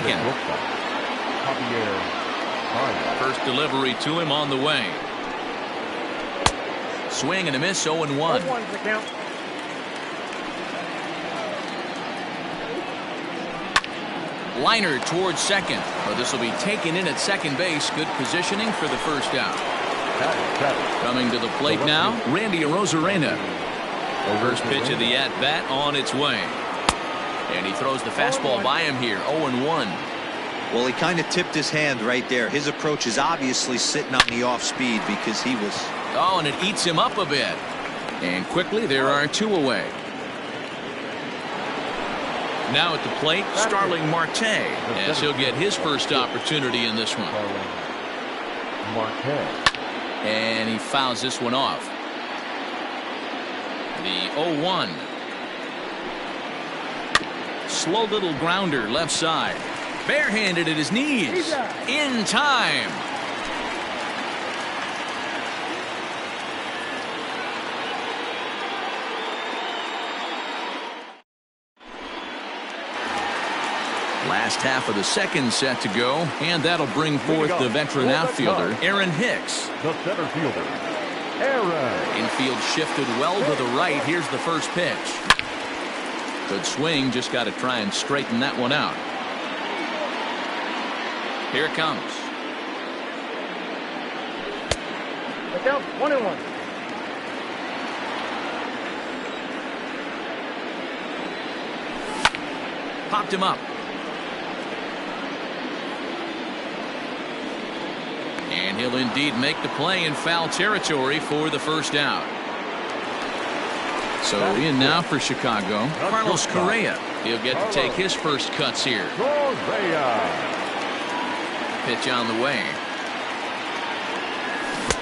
second. First delivery to him on the way. Swing and a miss, 0-1. Liner towards second. But this will be taken in at second base. Good positioning for the first out. Coming to the plate now, Randy Arozarena. First pitch of the at-bat on its way. And he throws the fastball by him here, 0-1. Well, he kind of tipped his hand right there. His approach is obviously sitting on the off speed because he was... Oh, and it eats him up a bit. And quickly, there are two away. Now at the plate, Starling Marte, as he'll get his first opportunity in this one. And he fouls this one off. The 0-1. Slow little grounder left side. Barehanded at his knees. In time. Last half of the second set to go, and that'll bring forth the veteran outfielder, Aaron Hicks. The center fielder, Aaron. Infield shifted well to the right. Here's the first pitch. Good swing, just got to try and straighten that one out. Here it comes. Look out, 1-1. Popped him up. And he'll indeed make the play in foul territory for the first out. So in now for Chicago, Carlos Correa. He'll get to take his first cuts here. Pitch on the way.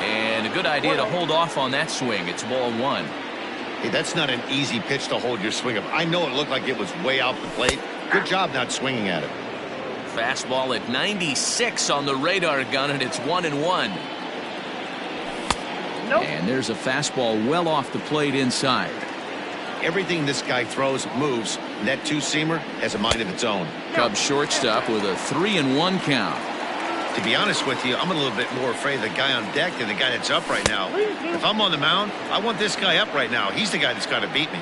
And a good idea to hold off on that swing. It's ball one. Hey, that's not an easy pitch to hold your swing of. I know it looked like it was way out the plate. Good job not swinging at it. Fastball at 96 on the radar gun, and it's 1-1. Nope. And there's a fastball well off the plate inside. Everything this guy throws moves. And that two-seamer has a mind of its own. Cubs shortstop with a 3-1 count. To be honest with you, I'm a little bit more afraid of the guy on deck than the guy that's up right now. If I'm on the mound, I want this guy up right now. He's the guy that's got to beat me.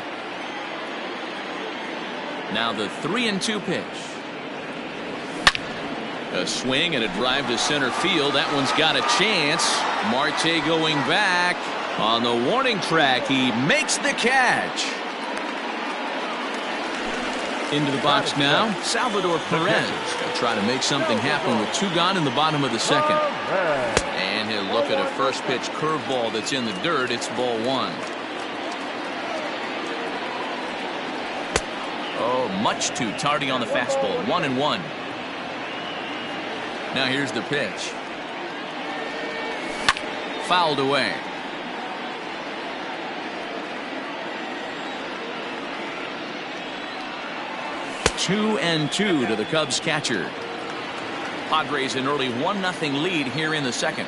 Now the 3-2 pitch. A swing and a drive to center field. That one's got a chance. Marte going back on the warning track. He makes the catch. Into the box now, Salvador Perez. He'll try to make something happen with two gone in the bottom of the second. And he'll look at a first pitch curveball that's in the dirt. It's ball one. Oh, much too tardy on the fastball. 1-1. Now here's the pitch. Fouled away. Two and two to the Cubs catcher. Padres an early 1-0 lead here in the second.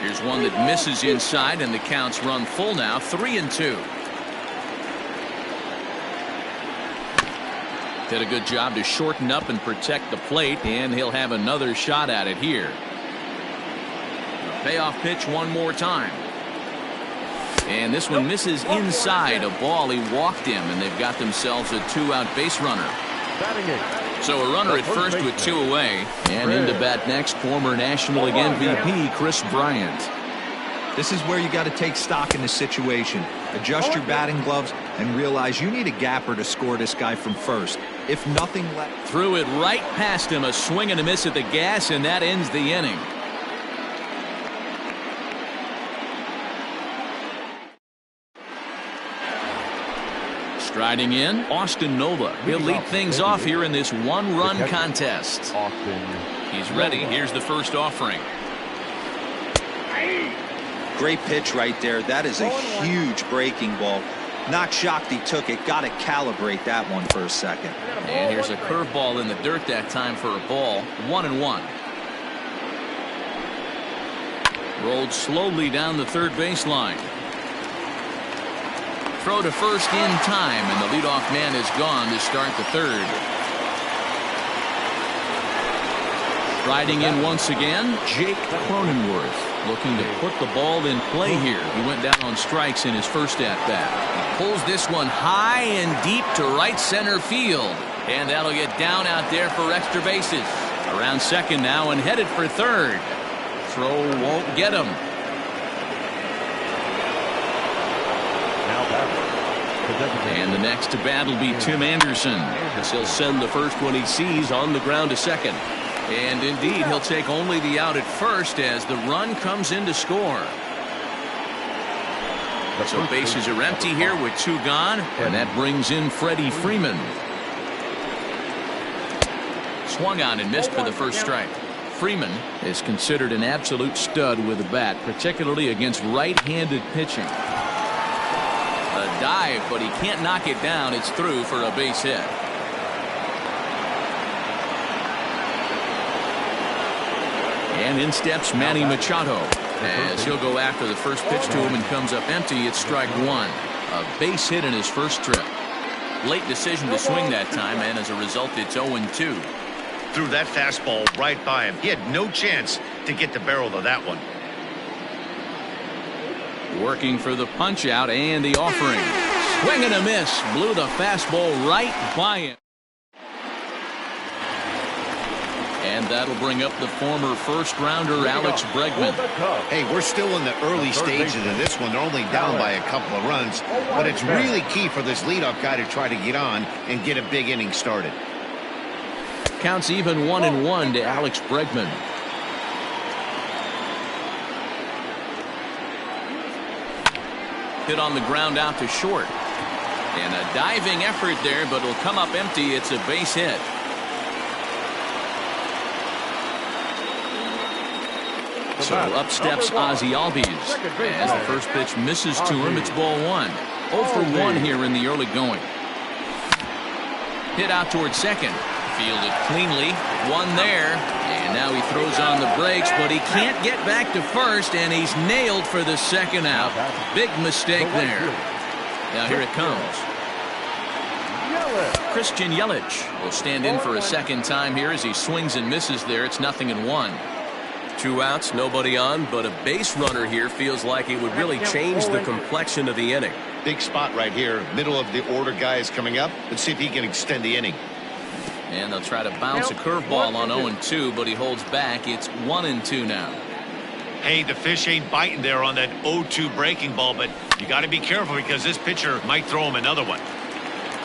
Here's one that misses inside, and the counts run full now. 3-2. Did a good job to shorten up and protect the plate, and he'll have another shot at it here. A payoff pitch one more time. And this one misses inside. A ball, he walked him, and they've got themselves a two-out base runner. So a runner at first with two away. And into bat next, former National League MVP Chris Bryant. This is where you got to take stock in the situation. Adjust your batting gloves and realize you need a gapper to score this guy from first. If nothing left. Threw it right past him. A swing and a miss at the gas, and that ends the inning. Striding in, Austin Nola. He'll lead things off here in this one-run contest. He's ready. Here's the first offering. Great pitch right there. That is a huge breaking ball. Not shocked he took it. Got to calibrate that one for a second. And here's a curveball in the dirt that time for a ball. 1-1. Rolled slowly down the third baseline. Throw to first in time, and the leadoff man is gone to start the third. Striding in once again, Jake Cronenworth, looking to put the ball in play here. He went down on strikes in his first at-bat. He pulls this one high and deep to right center field. And that'll get down out there for extra bases. Around second now and headed for third. Throw won't get him. And the next to bat will be Tim Anderson, as he'll send the first one he sees on the ground to second. And indeed, he'll take only the out at first as the run comes in to score. So bases are empty here with 2 gone, and that brings in Freddie Freeman. Swung on and missed for the first strike. Freeman is considered an absolute stud with a bat, particularly against right-handed pitching. A dive, but he can't knock it down. It's through for a base hit. And in steps Manny Machado, as he'll go after the first pitch to him and comes up empty. It's strike 1. A base hit in his first trip. Late decision to swing that time, and as a result, it's 0-2. Threw that fastball right by him. He had no chance to get the barrel of that one. Working for the punch out and the offering. Swing and a miss. Blew the fastball right by him. And that'll bring up the former first-rounder Alex Bregman. Hey, we're still in the early stages of this one. They're only down by a couple of runs. But it's really key for this leadoff guy to try to get on and get a big inning started. Counts even 1-1 to Alex Bregman. Hit on the ground out to short. And a diving effort there, but it'll come up empty. It's a base hit. So up steps Ozzie Albies. As the first pitch misses to him, it's ball 1. 0 for 1 here in the early going. Hit out towards second. Fielded cleanly. One there. And now he throws on the brakes, but he can't get back to first, and he's nailed for the second out. Big mistake there. Now here it comes. Christian Yelich will stand in for a second time here as he swings and misses there. It's 0-1. 2 outs, nobody on, but a base runner here feels like it would really change the complexion of the inning. Big spot right here. Middle of the order guy is coming up. Let's see if he can extend the inning. And they'll try to bounce a curveball on 0-2, but he holds back. It's 1-2 now. Hey, the fish ain't biting there on that 0-2 breaking ball, but you got to be careful because this pitcher might throw him another one.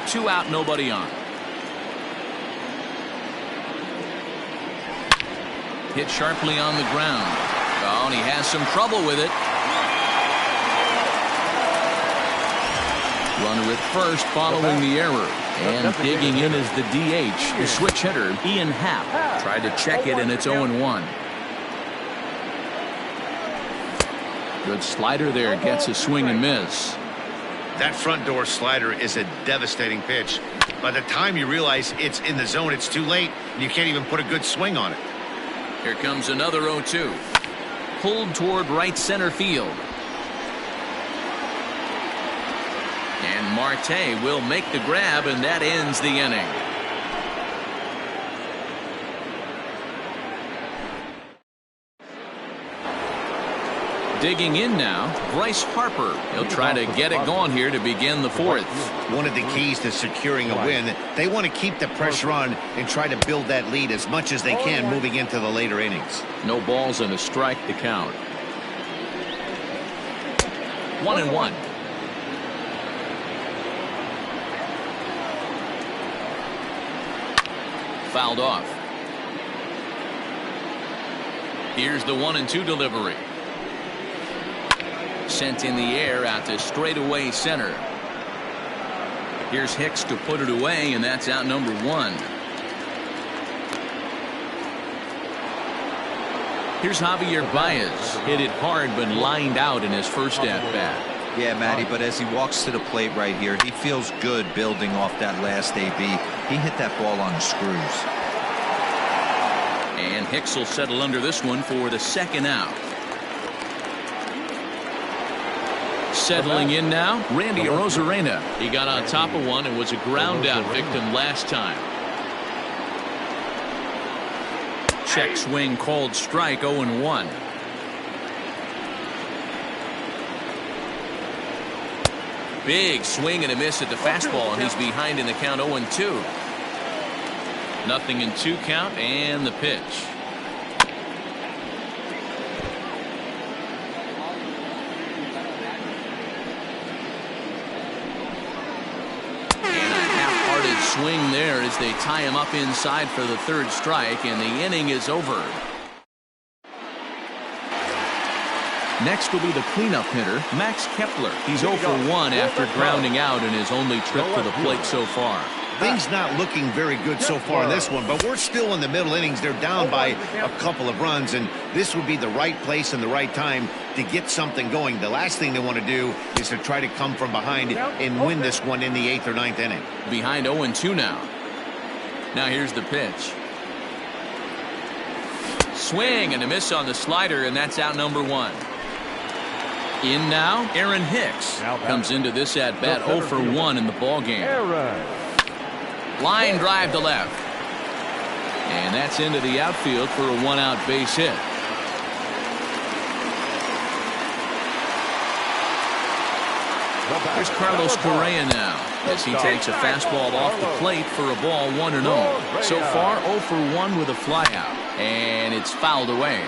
2 out, nobody on. Hit sharply on the ground. Oh, and he has some trouble with it. Runner at first following the error. And digging in is the DH, the switch hitter, Ian Happ. Tried to check it, and it's 0-1. Good slider there, gets a swing and miss. That front door slider is a devastating pitch. By the time you realize it's in the zone, it's too late, and you can't even put a good swing on it. Here comes another 0-2. Pulled toward right center field. And Marte will make the grab, and that ends the inning. Digging in now, Bryce Harper. He'll try to get it going here to begin the 4th. One of the keys to securing a win, they want to keep the pressure on and try to build that lead as much as they can moving into the later innings. No balls and a strike to count. 1-1. Fouled off. Here's the 1-2 delivery. Sent in the air out to straightaway center. Here's Hicks to put it away, and that's out number 1. Here's Javier Baez. Hit it hard, but lined out in his first at-bat. Yeah, Matty, but as he walks to the plate right here, he feels good building off that last AB. He hit that ball on the screws. And Hicks will settle under this one for the second out. Settling in now, Randy Arozarena. He got on top of one and was a ground out victim last time. Check swing called strike, 0-1. Big swing and a miss at the fastball, and he's behind in the count, 0-2. Nothing in 2 count, and the pitch. And a half-hearted swing there as they tie him up inside for the 3rd strike, and the inning is over. Next will be the cleanup hitter, Max Kepler. He's 0 for 1 after grounding out in his only trip to the plate so far. Things not looking very good so far in this one, but we're still in the middle innings. They're down by a couple of runs, and this would be the right place and the right time to get something going. The last thing they want to do is to try to come from behind and win this one in the 8th or 9th inning. Behind 0-2 now. Now here's the pitch. Swing and a miss on the slider, and that's out number 1. In now, Aaron Hicks comes into this at-bat 0 for 1 in the ballgame. Line drive to left. And that's into the outfield for a 1-out base hit. Here's Carlos Correa now as he takes a fastball off the plate for a ball, 1-0. So far 0 for 1 with a flyout, and it's fouled away.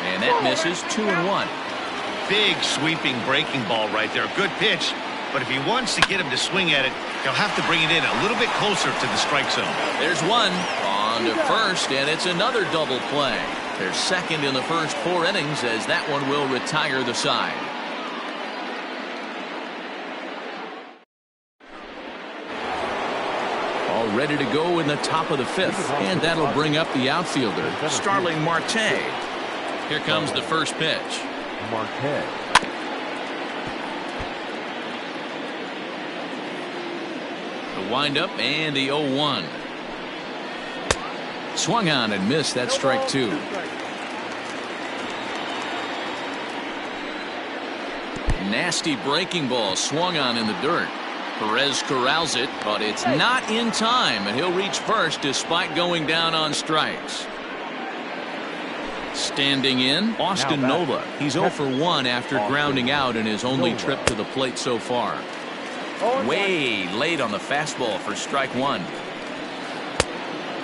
And that misses, 2-1. Big sweeping breaking ball right there. Good pitch, but if he wants to get him to swing at it, he'll have to bring it in a little bit closer to the strike zone. There's one on to first, and it's another double play. They're second in the first 4 innings as that one will retire the side. All ready to go in the top of the 5th, and that'll bring up the outfielder, Starling Marte. Here comes the first pitch. Marte. The windup and the 0-1. Swung on and missed. That's strike 2. Nasty breaking ball swung on in the dirt. Perez corrals it, but it's not in time, and he'll reach first despite going down on strikes. Standing in, Austin Nola. He's 0 for 1 after grounding out in his only trip to the plate so far. Way late on the fastball for strike 1.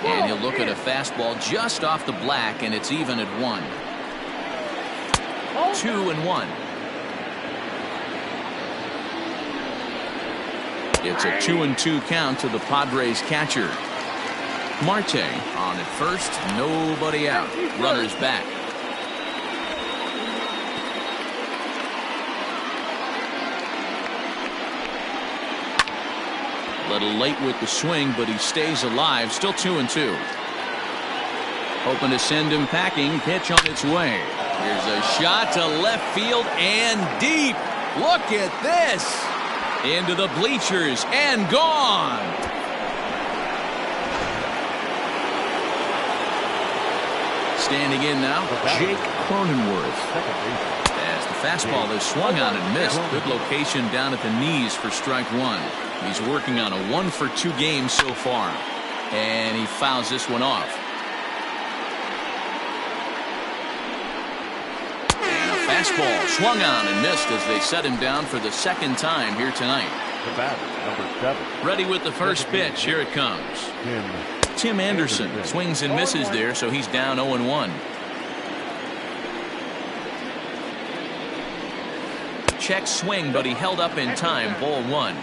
And he'll look at a fastball just off the black, and it's even at 1. 2-1. It's a 2-2 count to the Padres catcher. Marte on at first, nobody out. Runners back. Little late with the swing, but he stays alive. Still 2-2. Hoping to send him packing. Pitch on its way. Here's a shot to left field and deep. Look at this. Into the bleachers and gone. Standing in now, Jake Cronenworth. As the fastball is swung on and missed. Good location down at the knees for strike 1. He's working on a 1 for 2 game so far. And he fouls this one off. And a fastball swung on and missed as they set him down for the 2nd time here tonight. The batter, number 7. Ready with the first pitch. Here it comes. Tim Anderson swings and misses there, so he's down 0-1. Check swing, but he held up in time. Ball 1.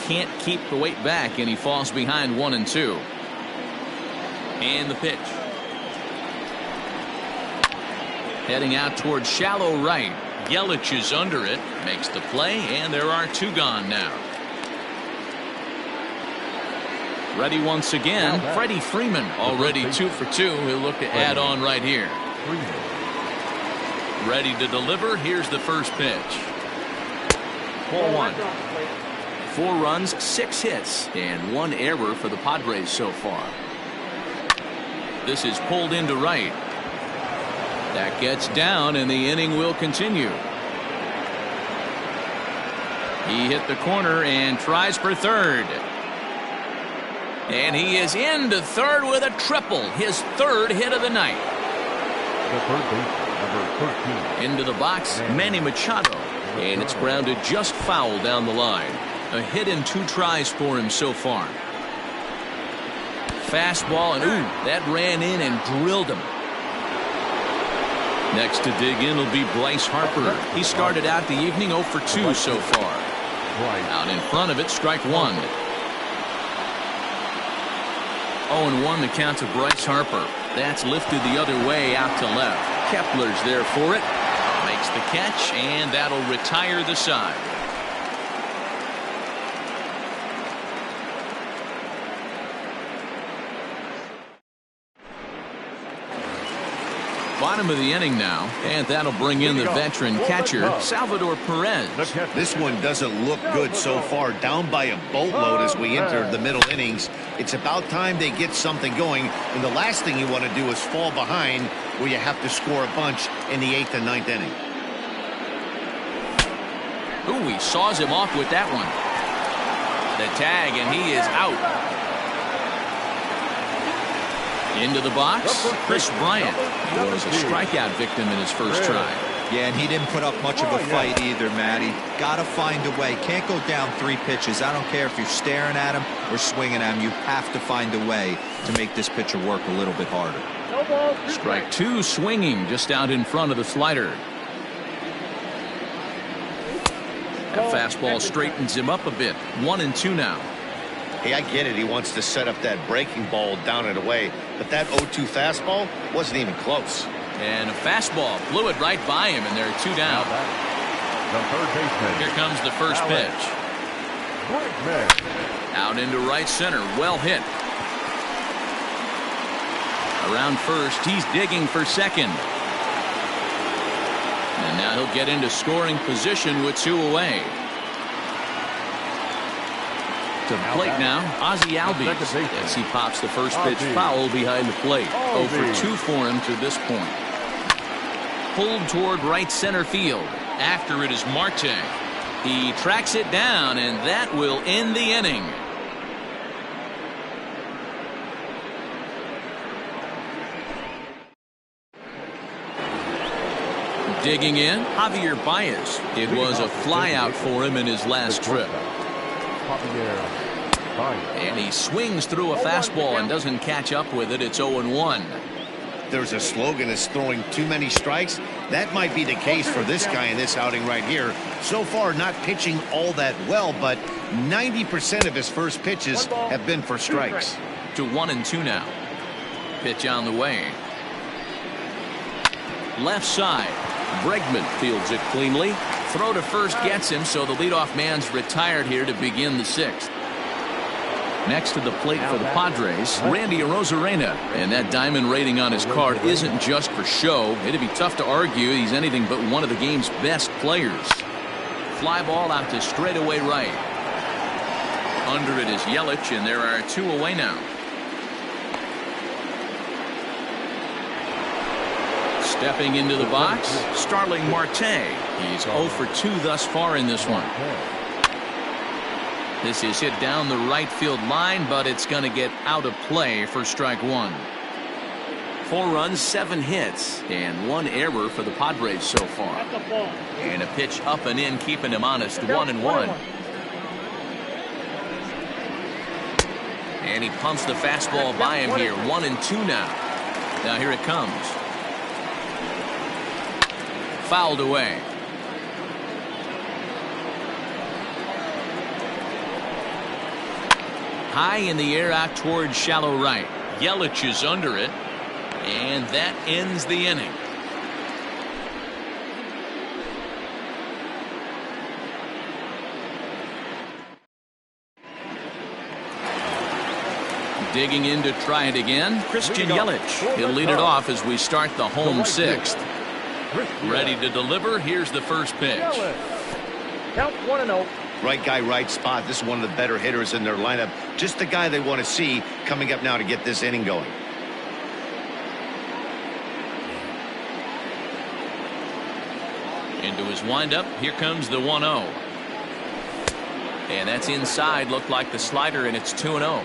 Can't keep the weight back, and he falls behind 1-2. And the pitch. Heading out towards shallow right. Yelich is under it, makes the play, and there are 2 gone now. Ready once again, Freddie Freeman, already 2 for 2. He'll look to add on right here. Ready to deliver. Here's the first pitch. Ball 1. 4 runs, 6 hits, and 1 error for the Padres so far. This is pulled into right. That gets down, and the inning will continue. He hit the corner and tries for third. And he is into third with a triple. His third hit of the night. The third baseman, number 13. Into the box, Manny Machado. And it's grounded just foul down the line. A hit in 2 tries for him so far. Fastball, and ooh, that ran in and drilled him. Next to dig in will be Bryce Harper. He started out the evening 0 for 2 so far. Out in front of it, strike 1. 0-1 the count to Bryce Harper. That's lifted the other way out to left. Kepler's there for it. Makes the catch, and that'll retire the side. Bottom of the inning now, and that'll bring in the veteran catcher, Salvador Perez. This one doesn't look good so far. Down by a boatload as we enter the middle innings. It's about time they get something going, and the last thing you want to do is fall behind where you have to score a bunch in the 8th and 9th inning. Ooh, he saws him off with that one. The tag, and he is out. Into the box, Chris Bryant. He was a strikeout victim in his first try. Yeah, and he didn't put up much of a fight either, Matty. Got to find a way. Can't go down 3 pitches. I don't care if you're staring at him or swinging at him. You have to find a way to make this pitcher work a little bit harder. Strike 2, swinging just out in front of the slider. The fastball straightens him up a bit. 1-2 now. Hey, I get it. He wants to set up that breaking ball down and away, but that 0-2 fastball wasn't even close. And a fastball blew it right by him, and there are 2 down. The third baseman. Here comes the first pitch. Out into right center. Well hit. Around first, he's digging for second. And now he'll get into scoring position with 2 away. To the plate now, Ozzie Albies, as he pops the first pitch foul behind the plate. 0 for 2 for him to this point. Pulled toward right center field. After it is Marte. He tracks it down, and that will end the inning. Digging in, Javier Baez. It was a flyout for him in his last trip. And he swings through a fastball and doesn't catch up with it. It's 0-1. There's a slogan that's throwing too many strikes. That might be the case for this guy in this outing right here. So far, not pitching all that well, but 90% of his first pitches have been for strikes. To 1-2 now. Pitch on the way. Left side. Bregman fields it cleanly. Throw to first gets him, so the leadoff man's retired here to begin the 6th. Next to the plate for the Padres, Randy Arozarena. And that diamond rating on his card isn't just for show. It'd be tough to argue he's anything but one of the game's best players. Fly ball out to straightaway right. Under it is Yelich, and there are 2 away now. Stepping into the box, Starling Marte. He's 0 for 2 thus far in this one. This is hit down the right field line, but it's going to get out of play for strike 1. 4 runs, 7 hits, and 1 error for the Padres so far. And a pitch up and in, keeping him honest. 1-1. And he pumps the fastball by him here. 1-2 now. Now here it comes. Fouled away. High in the air out towards shallow right. Yelich is under it, and that ends the inning. Digging in to try it again, Christian Yelich. He'll lead it off as we start the home 6th. Ready to deliver. Here's the first pitch. Count 1-0. Right guy, right spot. This is one of the better hitters in their lineup. Just the guy they want to see coming up now to get this inning going. Into his windup. Here comes the 1-0. And that's inside. Looked like the slider, and it's 2-0.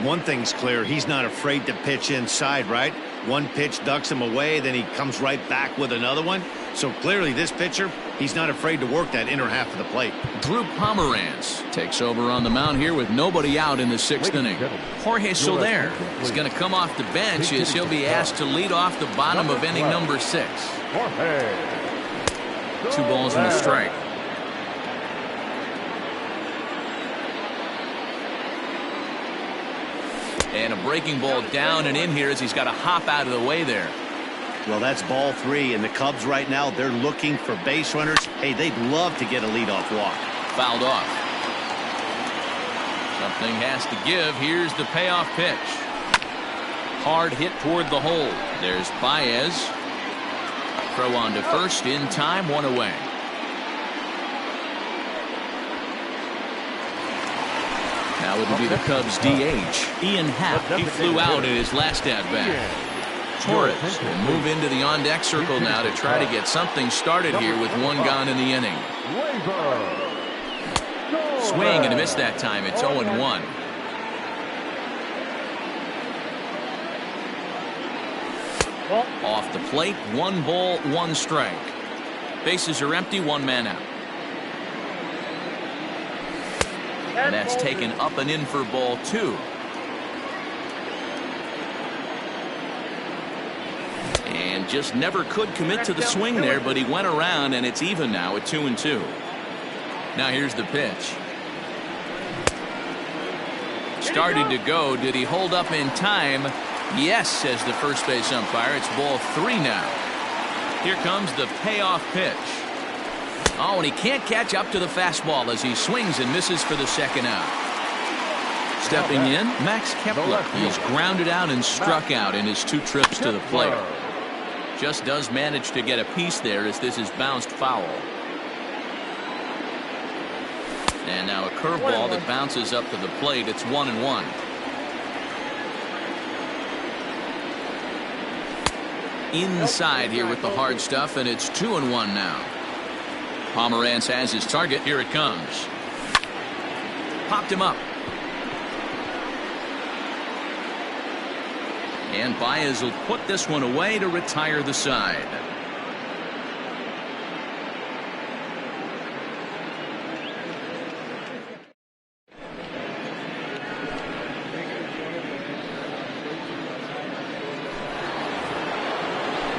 One thing's clear. He's not afraid to pitch inside, right? One pitch ducks him away, then he comes right back with another one. So clearly this pitcher, he's not afraid to work that inner half of the plate. Drew Pomeranz takes over on the mound here with nobody out in the 6th inning. Jorge Soler is going to come off the bench as he'll be asked to lead off the bottom of inning number 6. 2 balls and a strike. And a breaking ball down and in here as he's got to hop out of the way there. Well, that's ball 3, and the Cubs right now, they're looking for base runners. Hey, they'd love to get a leadoff walk. Fouled off. Something has to give. Here's the payoff pitch. Hard hit toward the hole. There's Baez. Throw on to first in time, 1 away. Now it'll be the Cubs DH, Ian Happ. He flew out in his last at-bat. Torres will move into the on-deck circle now to try to get something started here with 1 gone in the inning. Swing and a miss that time. It's 0-1. Off the plate, 1 ball, 1 strike. Bases are empty, 1 man out. And that's taken up and in for ball 2. And just never could commit to the swing there, but he went around, and it's even now at 2-2. Now here's the pitch. Started to go. Did he hold up in time? Yes, says the first base umpire. It's ball 3 now. Here comes the payoff pitch. Oh, and he can't catch up to the fastball as he swings and misses for the 2nd out. Stepping in, Max Kepler. He's grounded out and struck out in his 2 trips to the plate. Just does manage to get a piece there as this is bounced foul. And now a curveball that bounces up to the plate. It's 1-1. Inside here with the hard stuff, and it's 2-1 now. Pomeranz has his target. Here it comes. Popped him up. And Baez will put this one away to retire the side.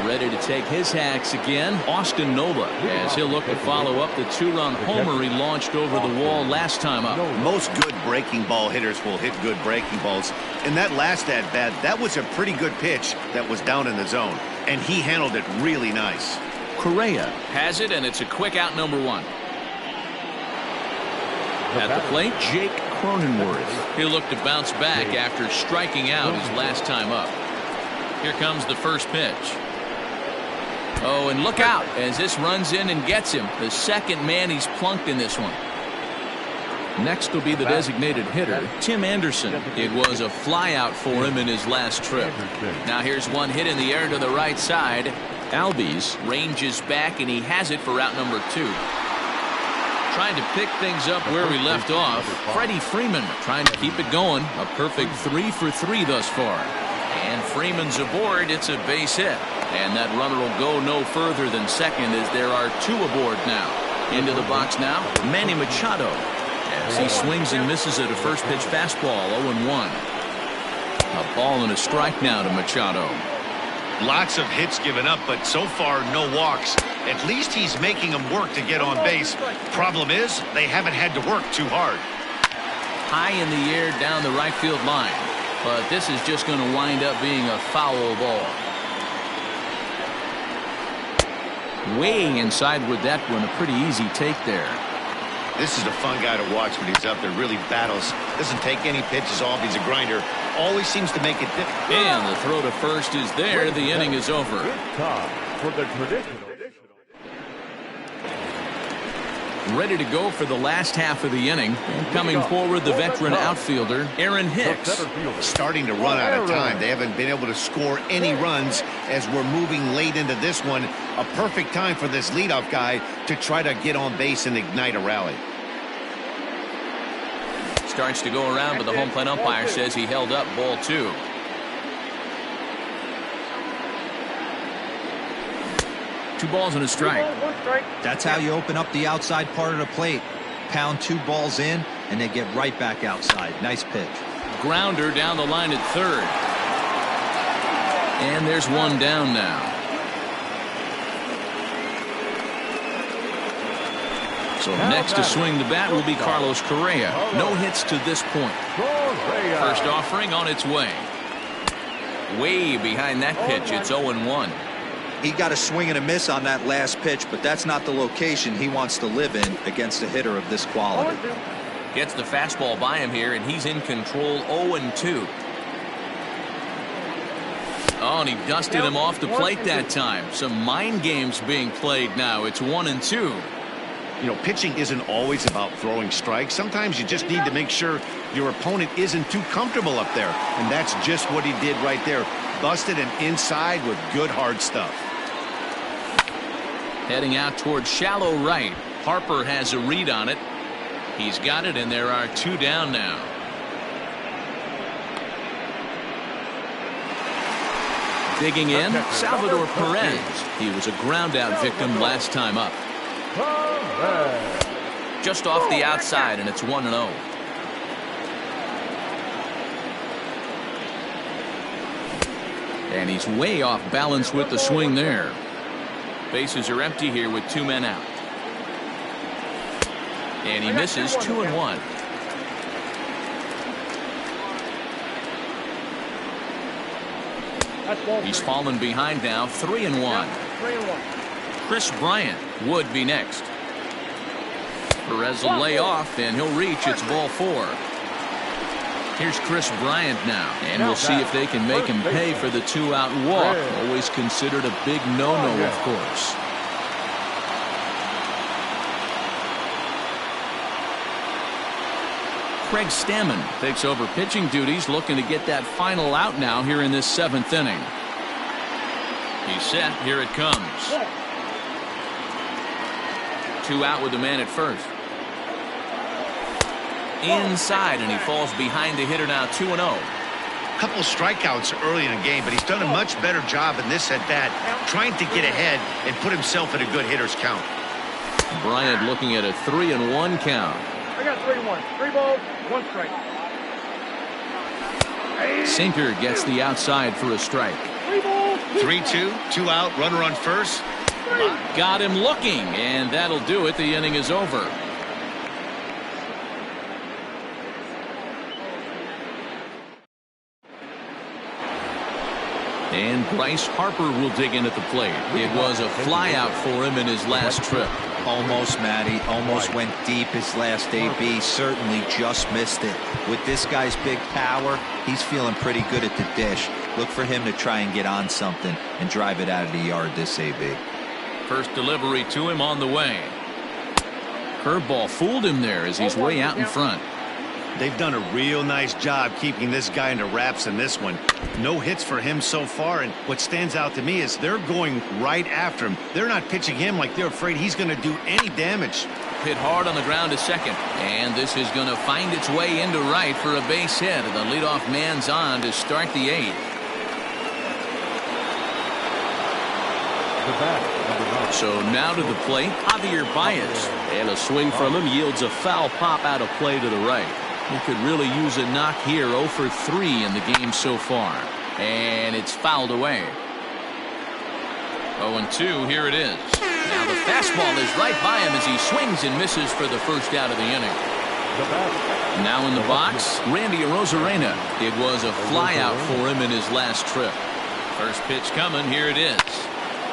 Ready to take his hacks again, Austin Nola, as he'll look to follow up the 2-run homer he launched over the wall last time up. Most good breaking ball hitters will hit good breaking balls. In that last at-bat, that was a pretty good pitch that was down in the zone, and he handled it really nice. Correa has it, and it's a quick out, number 1. At the plate, Jake Cronenworth. He'll look to bounce back after striking out his last time up. Here comes the first pitch. Oh, and look out as this runs in and gets him. The 2nd man he's plunked in this one. Next will be the designated hitter, Tim Anderson. It was a fly out for him in his last trip. Now here's one hit in the air to the right side. Albies ranges back, and he has it for out number 2. Trying to pick things up where we left off. Freddie Freeman trying to keep it going. A perfect 3 for 3 thus far. And Freeman's aboard. It's a base hit. And that runner will go no further than second as there are 2 aboard now. Into the box now, Manny Machado. As he swings and misses at a first pitch fastball, 0-1. A ball and a strike now to Machado. Lots of hits given up, but so far no walks. At least he's making them work to get on base. Problem is, they haven't had to work too hard. High in the air down the right field line. But this is just going to wind up being a foul ball. Way inside with that one. A pretty easy take there. This is a fun guy to watch when he's up there. Really battles. Doesn't take any pitches off. He's a grinder. Always seems to make it difficult. And the throw to first is there. The inning is over. For the traditional. Ready to go for the last half of the inning. And coming forward, the veteran outfielder, Aaron Hicks. Starting to run out of time. They haven't been able to score any runs as we're moving late into this one. A perfect time for this leadoff guy to try to get on base and ignite a rally. starts to go around, but the home plate umpire says he held up ball 2. Two balls and a strike. That's how you open up the outside part of the plate. Pound 2 balls in, and they get right back outside. Nice pitch. Grounder down the line at third. And there's one down now. So next to swing the bat will be Carlos Correa. No hits to this point. First offering on its way. Way behind that pitch. It's 0-1. He got a swing and a miss on that last pitch, but that's not the location he wants to live in against a hitter of this quality. Gets the fastball by him here, and he's in control. 0-2. Oh, and he dusted him off the plate that time. Some mind games being played now. It's 1-2. You know, pitching isn't always about throwing strikes. Sometimes you just need to make sure your opponent isn't too comfortable up there. And that's just what he did right there. Busted him inside with good hard stuff. Heading out towards shallow right. Harper has a read on it. He's got it, and there are 2 down now. Digging in, Salvador Perez. He was a ground out victim last time up. Just off the outside, and it's 1-0. And he's way off balance with the swing there. Bases are empty here with 2 men out. And he misses. 2-1. He's fallen behind now. 3-1. Chris Bryant would be next. Perez will lay off, and he'll reach. It's ball 4. Here's Chris Bryant now, and we'll see if they can make him pay for the 2-out walk. Always considered a big no-no, of course. Craig Stammen takes over pitching duties, looking to get that final out now here in this 7th inning. He's set. Here it comes. 2 out with the man at first. Inside, and he falls behind the hitter now. 2-0. Couple strikeouts early in the game, but he's done a much better job in this at bat, trying to get ahead and put himself in a good hitter's count. Bryant looking at a 3-1 count. I got 3-1. 3 balls, 1 strike. Sinker gets the outside for a strike. 3-2, 2 out, runner on first. Got him looking, and that'll do it. The inning is over. And Bryce Harper will dig in at the plate. It was a fly out for him in his last trip. Almost, Matty. Almost went deep his last AB. Certainly just missed it. With this guy's big power, he's feeling pretty good at the dish. Look for him to try and get on something and drive it out of the yard this AB. First delivery to him on the way. Curveball fooled him there as he's way out in front. They've done a real nice job keeping this guy under wraps in this one. No hits for him so far, and what stands out to me is they're going right after him. They're not pitching him like they're afraid he's going to do any damage. Hit hard on the ground to second, and this is going to find its way into right for a base hit. The leadoff man's on to start the 8th. So now to the plate, Javier Baez, and a swing from him yields a foul pop out of play to the right. He could really use a knock here. 0 for 3 in the game so far, and it's fouled away. 0-2. Here it is. Now the fastball is right by him as he swings and misses for the first out of the inning. Now in the box, Randy Arozarena. It was a fly out for him in his last trip. First pitch coming. Here it is.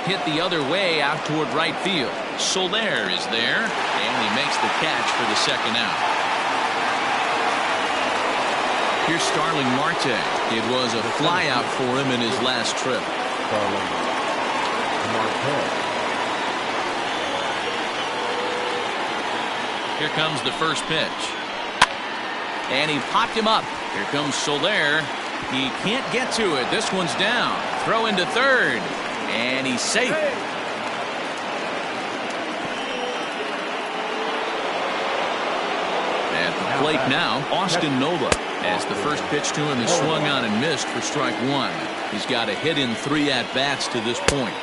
Hit the other way out toward right field. Soler is there, and he makes the catch for the second out. Here's Starling Marte. It was a fly out for him in his last trip. Here comes the first pitch. And he popped him up. Here comes Soler. He can't get to it. This one's down. Throw into third. And he's safe. At the plate now, Austin Nola. As the first pitch to him is swung on and missed for strike one. He's got a hit in 3 at-bats to this point.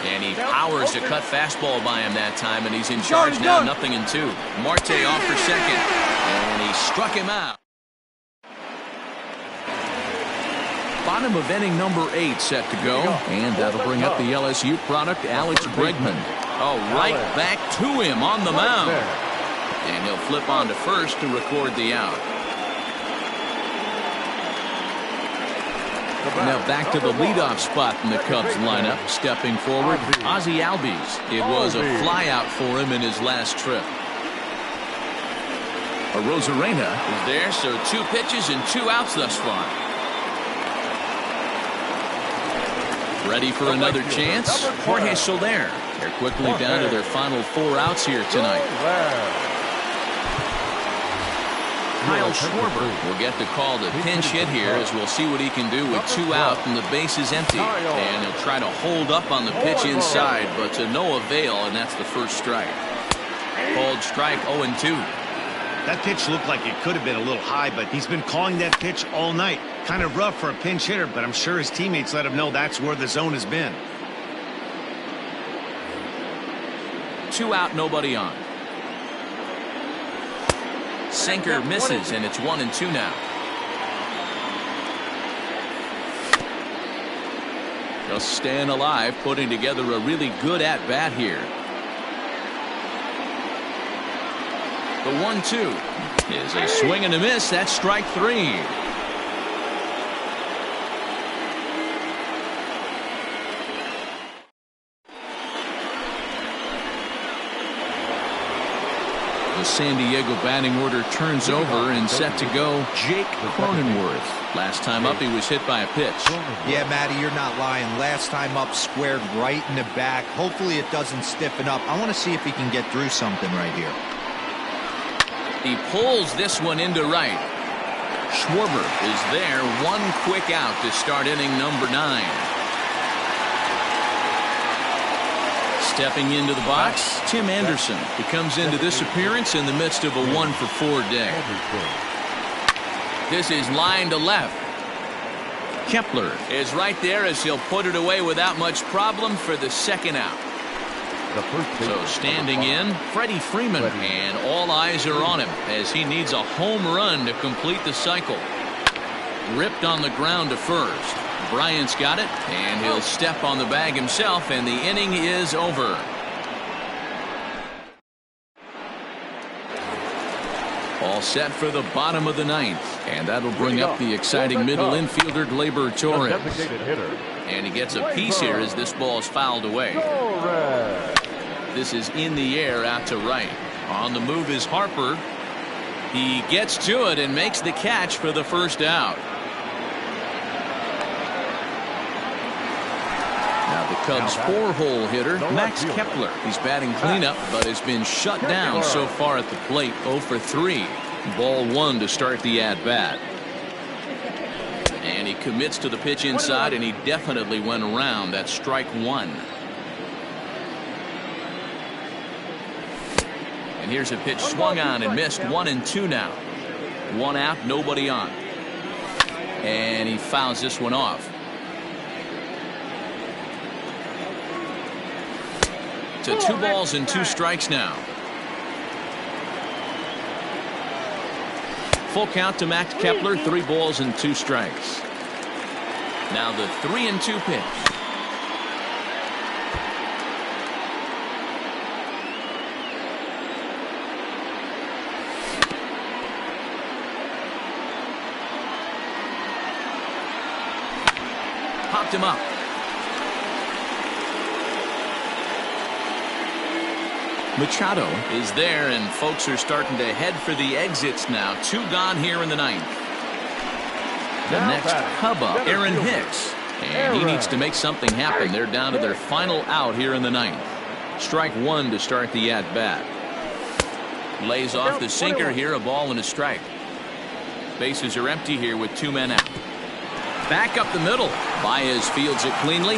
And he powers a cut fastball by him that time, and he's in charge now, 0-2. Marte off for second, and he struck him out. Bottom of inning number 8 set to go, and that'll bring up the LSU product, Alex Bregman. Oh, right back to him on the mound. And he'll flip on to first to record the out. Now back to the leadoff spot in the Cubs lineup. Stepping forward, Ozzie Albies. It was a flyout for him in his last trip. Rosarena is there, so 2 pitches and 2 outs thus far. Ready for another chance? Jorge Soler. They're quickly down to their final 4 outs here tonight. Kyle Schwarber will get the call to pinch hit here, as we'll see what he can do with 2 out and the base is empty. And he'll try to hold up on the pitch inside, but to no avail, and that's the first strike. Called strike 0-2. That pitch looked like it could have been a little high, but he's been calling that pitch all night. Kind of rough for a pinch hitter, but I'm sure his teammates let him know that's where the zone has been. 2 out, nobody on. Sinker misses, and it's 1-2 now. Just staying alive, putting together a really good at-bat here. The 1-2 is a swing and a miss. That's strike 3. The San Diego batting order turns over, and set to go Jake Cronenworth. Last time up, he was hit by a pitch. Yeah, Matty, you're not lying. Last time up, squared right in the back. Hopefully it doesn't stiffen up. I want to see if he can get through something right here. He pulls this one into right. Schwarber is there. 1 quick out to start inning number 9. Stepping into the box, Tim Anderson. He comes into this appearance in the midst of a 1-for-4 day. This is line to left. Kepler is right there as he'll put it away without much problem for the second out. So standing in, Freddie Freeman, and all eyes are on him as he needs a home run to complete the cycle. Ripped on the ground to first. Bryant's got it, and he'll step on the bag himself, and the inning is over. All set for the bottom of the 9th, and that'll bring up the exciting middle infielder, Gleyber Torres. And he gets a piece here as this ball is fouled away. This is in the air out to right. On the move is Harper. He gets to it and makes the catch for the first out. Now the Cubs' 4-hole hitter, Max Kepler. He's batting cleanup, but has been shut down so far at the plate. 0 for 3. Ball 1 to start the at-bat. And he commits to the pitch inside, and he definitely went around. That's strike 1. And here's a pitch swung on and missed. 1-2 now. 1 out, nobody on. And he fouls this one off. To 2 balls and 2 strikes now. Full count to Max Kepler. 3 balls and 2 strikes. Now the 3-2 pitch. Popped him up. Machado is there, and folks are starting to head for the exits now. 2 gone here in the 9th. The next Cub up, Aaron Hicks. And he needs to make something happen. They're down to their final out here in the 9th. Strike 1 to start the at-bat. Lays off the sinker here, a ball and a strike. Bases are empty here with 2 men out. Back up the middle. Baez fields it cleanly.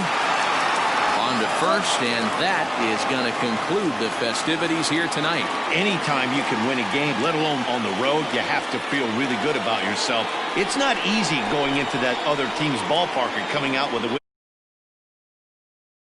On to first, and that is going to conclude the festivities here tonight. Anytime you can win a game, let alone on the road, you have to feel really good about yourself. It's not easy going into that other team's ballpark and coming out with a win.